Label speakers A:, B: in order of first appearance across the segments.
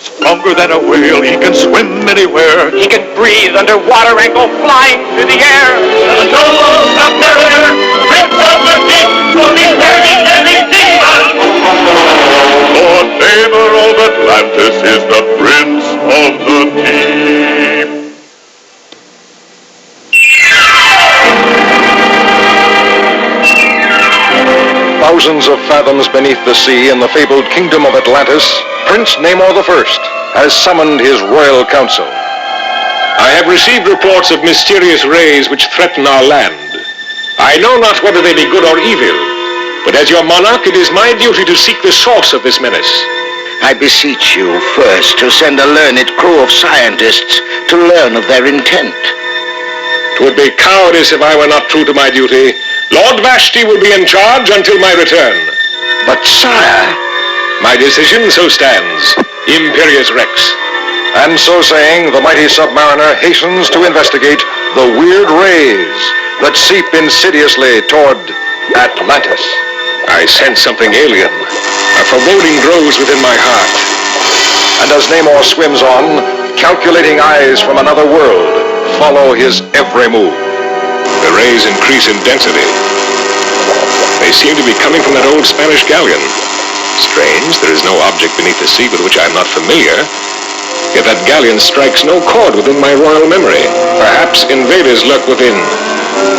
A: Stronger than a whale, he can swim anywhere.
B: He can breathe underwater and go flying through the air.
C: The noble submariner, Prince of the Deep, will be turning every season.
A: Lord Namor of Atlantis is the Prince of the Deep.
D: Thousands of fathoms beneath the sea in the fabled kingdom of Atlantis, Prince Namor I has summoned his royal council.
E: I have received reports of mysterious rays which threaten our land. I know not whether they be good or evil, but as your monarch, it is my duty to seek the source of this menace.
F: I beseech you first to send a learned crew of scientists to learn of their intent.
E: 'Twould be cowardice if I were not true to my duty. Lord Vashti will be in charge until my return.
F: But, sire...
E: My decision so stands. Imperious Rex.
D: And so saying, the mighty submariner hastens to investigate the weird rays that seep insidiously toward Atlantis.
E: I sense something alien. A foreboding grows within my heart.
D: And as Namor swims on, calculating eyes from another world follow his every move.
E: The rays increase in density. They seem to be coming from that old Spanish galleon. Strange, there is no object beneath the sea with which I am not familiar. Yet that galleon strikes no chord within my royal memory. Perhaps invaders lurk within.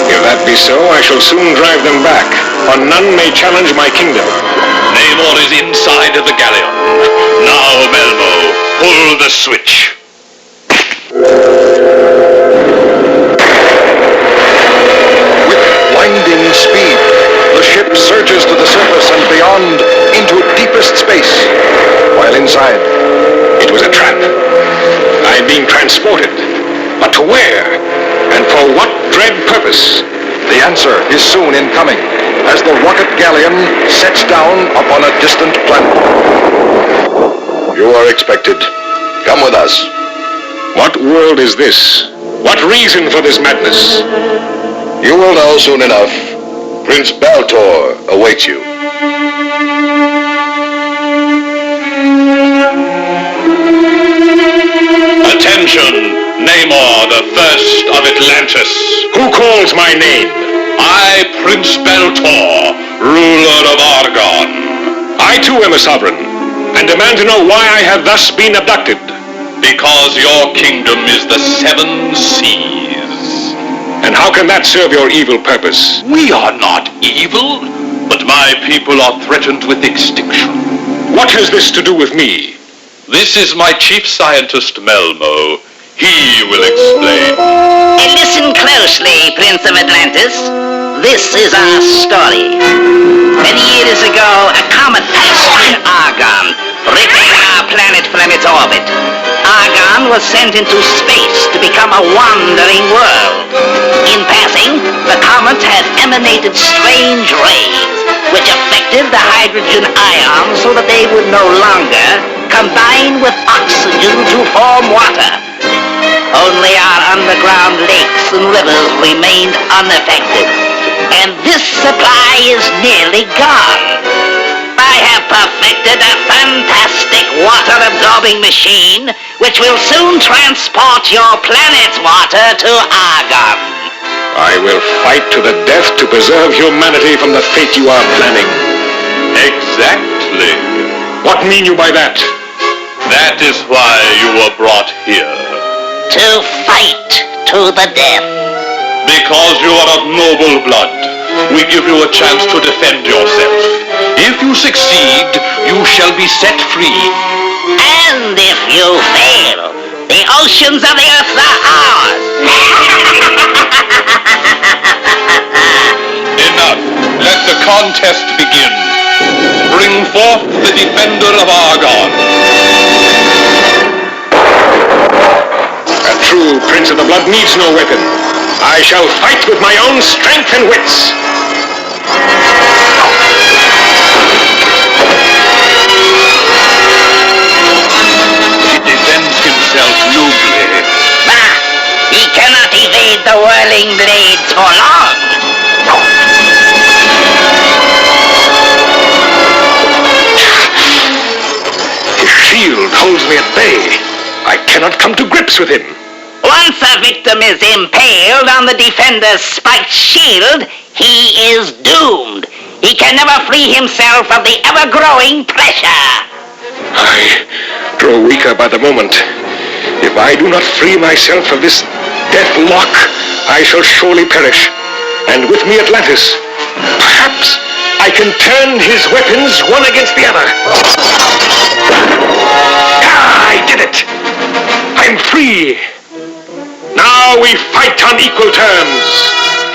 E: If that be so, I shall soon drive them back, for none may challenge my kingdom.
A: Namor is inside of the galleon. Now, Melmo, pull the switch.
D: With blinding speed, the ship surges to the surface and beyond into deepest space. While inside,
E: it was a trap. I am being transported. But to where? And for what dread purpose?
D: the answer is soon in coming as the rocket galleon sets down upon a distant planet.
G: You are expected. Come with us.
E: What world is this? What reason for this madness?
G: You will know soon enough. Prince Baltor awaits you.
A: Attention, Namor, the first of Atlantis.
E: Who calls my name?
A: I, Prince Baltor, ruler of Argon.
E: I too am a sovereign, and demand to know why I have thus been abducted.
A: Because your kingdom is the seven seas.
E: And how can that serve your evil purpose?
A: We are not evil, but my people are threatened with extinction.
E: What has this to do with me?
A: This is my chief scientist, Melmo. He will explain.
H: Listen closely, Prince of Atlantis. This is our story. Many years ago, a comet passed through Argon, ripping our planet from its orbit. Argon was sent into space to become a wandering world. In passing, the comet had emanated strange rays, which affected the hydrogen ions so that they would no longer combine with oxygen to form water. Only our underground lakes and rivers remained unaffected, and this supply is nearly gone. I have perfected a fantastic water-absorbing machine which will soon transport your planet's water to Argon.
E: I will fight to the death to preserve humanity from the fate you are planning.
A: Exactly.
E: What mean you by that?
A: That is why you were brought here.
H: To fight to the death.
A: Because you are of noble blood, we give you a chance to defend yourself. If you succeed, you shall be set free.
H: And if you fail, the oceans of the earth are ours.
A: Enough. Let the contest begin. Bring forth the defender of Argon.
E: A true Prince of the Blood needs no weapon. I shall fight with my own strength and wits.
A: He defends himself nobly.
H: Bah! He cannot evade the whirling blades for long.
E: Is she shield holds me at bay. I cannot come to grips with him.
H: Once a victim is impaled on the defender's spiked shield, he is doomed. He can never free himself of the ever-growing pressure.
E: I grow weaker by the moment. If I do not free myself of this death lock, I shall surely perish. And with me Atlantis. Perhaps I can turn his weapons one against the other. I did it! I'm free! Now we fight on equal terms.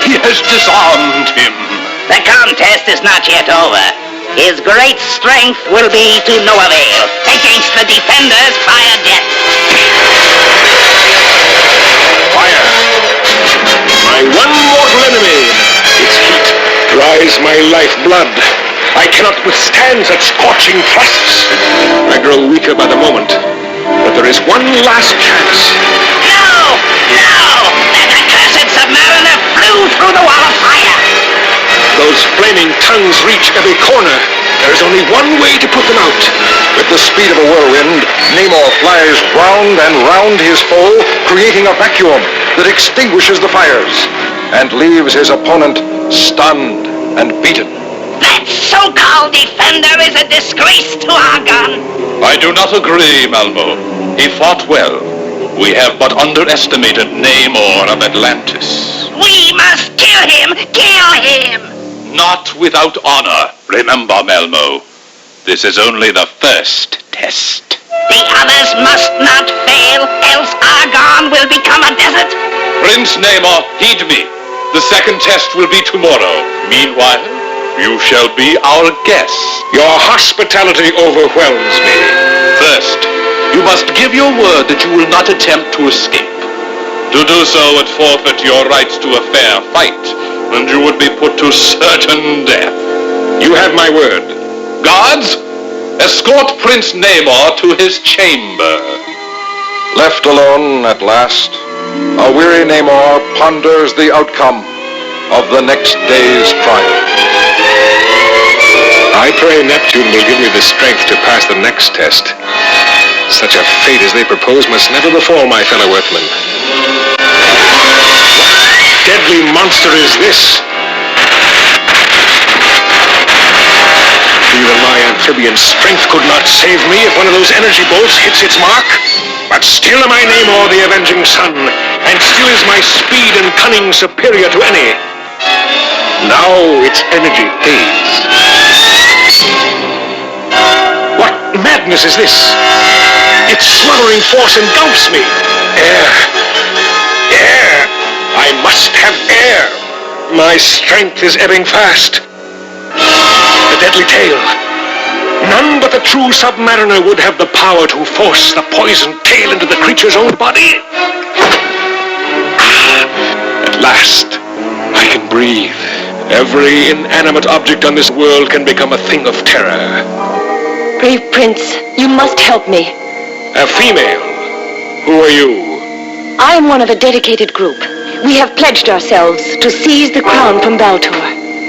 A: He has disarmed him.
H: The contest is not yet over. His great strength will be to no avail against the defender's fire death.
E: Fire! My one mortal enemy! Its heat dries my lifeblood. I cannot withstand such scorching thrusts. I grow weaker by the moment. But there is one last chance.
H: No! No! That accursed submariner flew through the wall of fire!
E: Those flaming tongues reach every corner. There is only one way to put them out.
D: With the speed of a whirlwind, Namor flies round and round his foe, creating a vacuum that extinguishes the fires and leaves his opponent stunned and beaten.
H: That so-called defender is a disgrace to Argon.
A: I do not agree, Malmo. He fought well. We have but underestimated Namor of Atlantis.
H: We must kill him! Kill him!
A: Not without honor. Remember, Malmo, this is only the first test.
H: The others must not fail, else Argon will become a desert.
A: Prince Namor, heed me. The second test will be tomorrow. Meanwhile, you shall be our guest.
E: Your hospitality overwhelms me.
A: First, you must give your word that you will not attempt to escape. To do so would forfeit your rights to a fair fight, and you would be put to certain death.
E: You have my word.
A: Guards, escort Prince Namor to his chamber.
D: Left alone at last, a weary Namor ponders the outcome of the next day's trial.
E: I pray Neptune will give me the strength to pass the next test. Such a fate as they propose must never befall my fellow Earthmen. What deadly monster is this? Even my amphibian strength could not save me if one of those energy bolts hits its mark. But still am I Namor, the avenging sun, and still is my speed and cunning superior to any. Now its energy fades. What madness is this? Its smothering force engulfs me. Air. Air. I must have air. My strength is ebbing fast. The deadly tail. None but the true submariner would have the power to force the poisoned tail into the creature's own body. At last, I can breathe. Every inanimate object on this world can become a thing of terror.
I: Brave Prince, you must help me.
E: A female. Who are you?
I: I am one of a dedicated group. We have pledged ourselves to seize the crown from Baltor.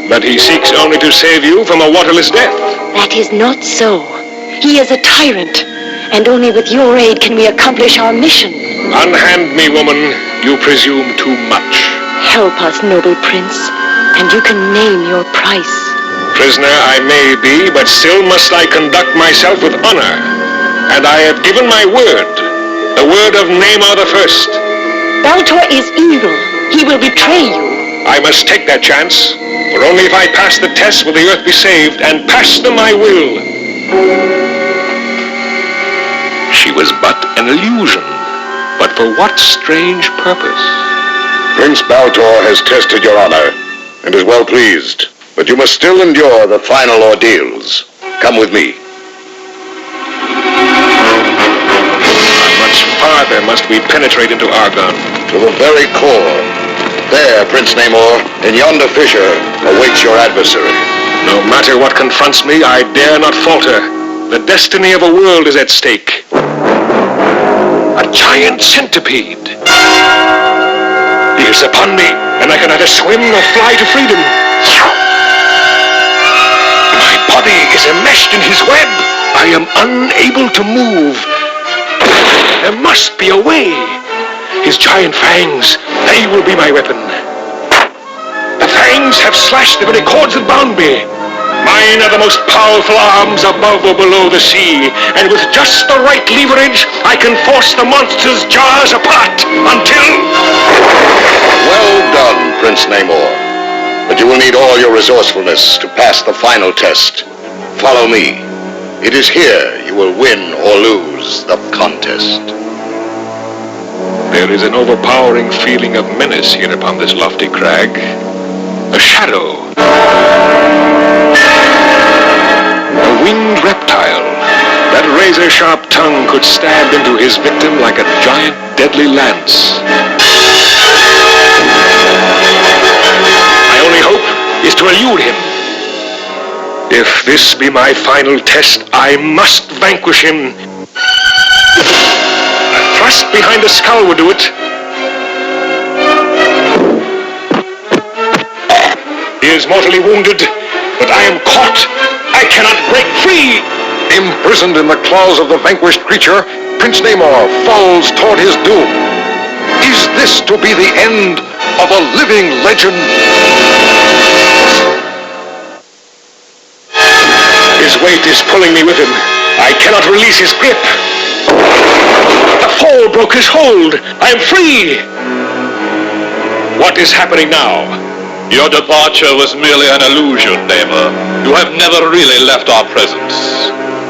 E: But he seeks only to save you from a waterless death.
I: That is not so. He is a tyrant, and only with your aid can we accomplish our mission.
E: Unhand me, woman. You presume too much.
I: Help us, noble prince, and you can name your price.
E: Prisoner I may be, but still must I conduct myself with honor. And I have given my word, the word of Namor the First.
I: Baltor is evil. He will betray you.
E: I must take that chance, for only if I pass the test will the earth be saved, and pass them I will. She was but an illusion, but for what strange purpose?
G: Prince Baltor has tested your honor and is well pleased, but you must still endure the final ordeals. Come with me.
E: Much farther must we penetrate into Argon.
G: To the very core. There, Prince Namor, in yonder fissure, awaits your adversary.
E: No matter what confronts me, I dare not falter. The destiny of a world is at stake. A giant centipede. He is upon me, and I can neither swim nor fly to freedom. My body is enmeshed in his web. I am unable to move. There must be a way. His giant fangs, they will be my weapon. The fangs have slashed the very cords that bound me. Mine are the most powerful arms above or below the sea, and with just the right leverage, I can force the monster's jaws apart until...
G: Well done, Prince Namor. But you will need all your resourcefulness to pass the final test. Follow me. It is here you will win or lose the contest.
E: There is an overpowering feeling of menace here upon this lofty crag. A shadow. A winged reptile. That razor-sharp tongue could stab into his victim like a giant deadly lance. My only hope is to elude him. If this be my final test, I must vanquish him. A thrust behind the skull would do it. He is mortally wounded, but I am caught. I cannot break free.
D: Imprisoned in the claws of the vanquished creature, Prince Namor falls toward his doom. Is this to be the end of a living legend?
E: His weight is pulling me with him. I cannot release his grip. The fall broke his hold. I am free. What is happening now?
A: Your departure was merely an illusion, Namor. You have never really left our presence.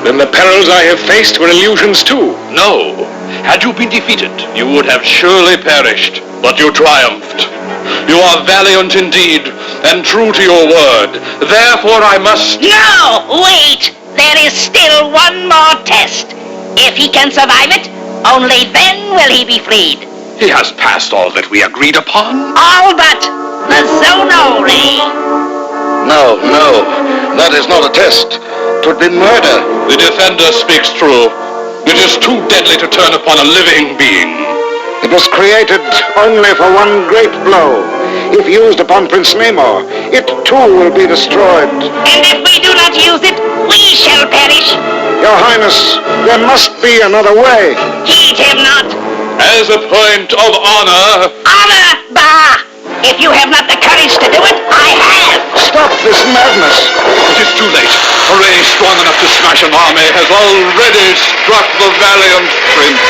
E: Then the perils I have faced were illusions too.
A: No. Had you been defeated, you would have surely perished. But you triumphed. You are valiant indeed, and true to your word. Therefore I must...
H: No, wait! There is still one more test. If he can survive it, only then will he be freed.
A: He has passed all that we agreed upon.
H: All but the Zono ray.
G: No, that is not a test. 'Twould be murder.
A: The defender speaks true. It is too deadly to turn upon a living being.
F: It was created only for one great blow. If used upon Prince Namor, it too will be destroyed.
H: And if we do not use it, we shall perish.
F: Your Highness, there must be another way.
H: Heed him not.
A: As a point of honor...
H: Honor, bah! If you have not the courage to do it, I have.
F: Stop this madness.
A: It is too late. A ray strong enough to smash an army has already struck the valiant prince.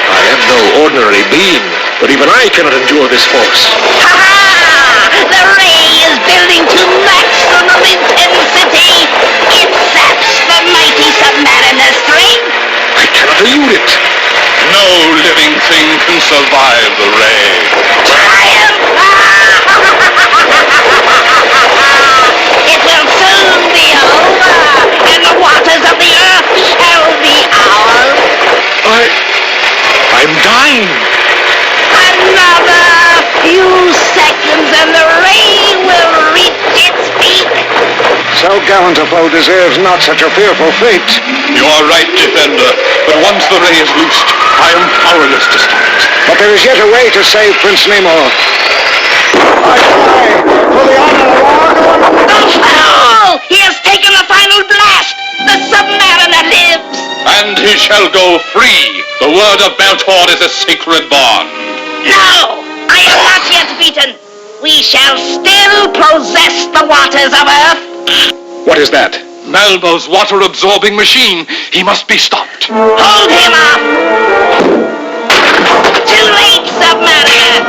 E: I am no ordinary being, but even I cannot endure this force.
H: Ha-ha! The ray is building to maximum intensity. It saps the mighty submariner's strength.
E: I cannot elude it.
A: No living thing can survive the ray.
H: Triumph! It will soon be over, and the waters of the earth shall be ours.
E: I'm dying.
H: Another few seconds and the ray will reach its peak.
F: So gallant a foe deserves not such a fearful fate.
A: You are right, defender. But once the ray is loosed, I am powerless to stop it.
F: But there is yet a way to save Prince Namor. I cry for the honor of Argon.
H: The fool! He has taken the final blast. The submariner lives.
A: And he shall go free. The word of Baltor is a sacred bond.
H: No, I am not yet beaten. We shall still possess the waters of Earth.
E: What is that?
A: Malmo's water-absorbing machine. He must be stopped.
H: Hold him up. Too late, submariner.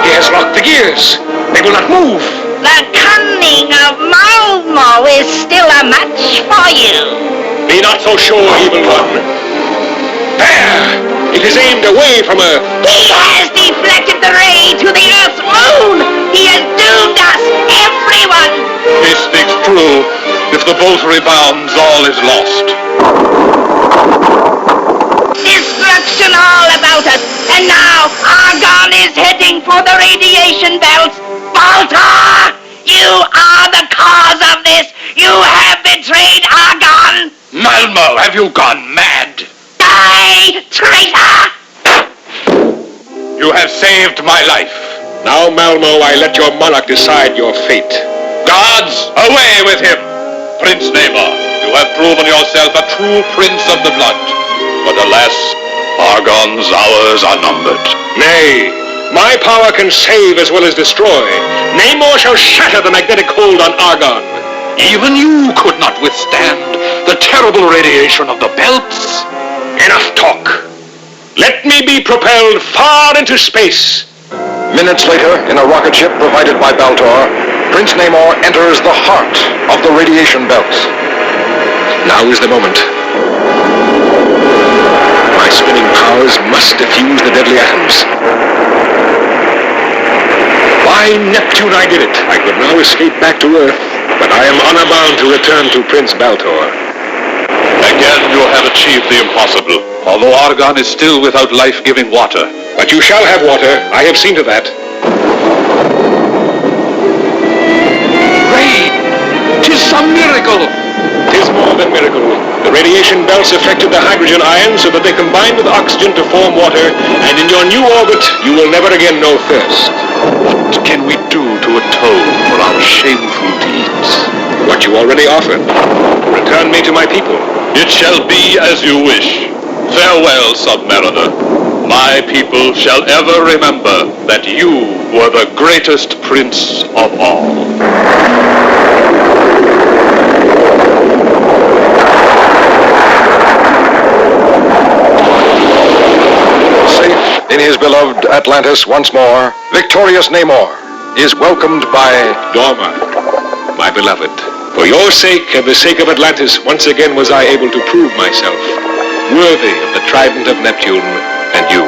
E: He has locked the gears. They will not move.
H: The cunning of Malmo is still a match for you.
E: Be not so sure, evil one. There! It is aimed away from Earth.
H: He has deflected the ray to the Earth's moon. He has doomed us, everyone.
A: He speaks true. If the bolt rebounds, all is lost.
H: Destruction all about us. And now Argon is heading for the radiation belt. Baltar, you are the cause of this. You have betrayed Argon.
A: Malmo, have you gone mad?
H: Die, traitor!
A: You have saved my life.
E: Now, Malmo, I let your monarch decide your fate.
A: Guards, away with him! Prince Namor, you You have proven yourself a true prince of the blood. But alas, Argon's hours are numbered.
E: Nay, my power can save as well as destroy. Namor shall shatter the magnetic hold on Argon.
A: Even you could not withstand the terrible radiation of the belts.
E: Enough talk. Let me be propelled far into space.
D: Minutes later, in a rocket ship provided by Baltor, Prince Namor enters the heart of the radiation belts.
E: Now is the moment. My spinning powers must diffuse the deadly atoms. By Neptune, I did it. I could now escape back to Earth, but I am honor-bound to return to Prince Baltor.
A: Again, you have achieved the impossible. Although Argon is still without life-giving water.
E: But you shall have water. I have seen to that.
A: Rain! 'Tis some miracle!
E: 'Tis more than miracle. The radiation belts affected the hydrogen ions so that they combine with oxygen to form water, and in your new orbit, you will never again know thirst.
A: What can we do to atone for our shameful deeds?
E: What you already offered. Return me to my people.
A: It shall be as you wish. Farewell, Submariner. My people shall ever remember that you were the greatest prince of all.
D: Safe in his beloved Atlantis once more, victorious Namor is welcomed by
E: Dorma, my beloved. For your sake and the sake of Atlantis, once again was I able to prove myself worthy of the trident of Neptune and you.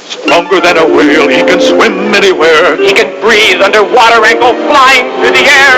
A: Stronger than a whale, he can swim anywhere.
B: He can breathe underwater and go flying through the air.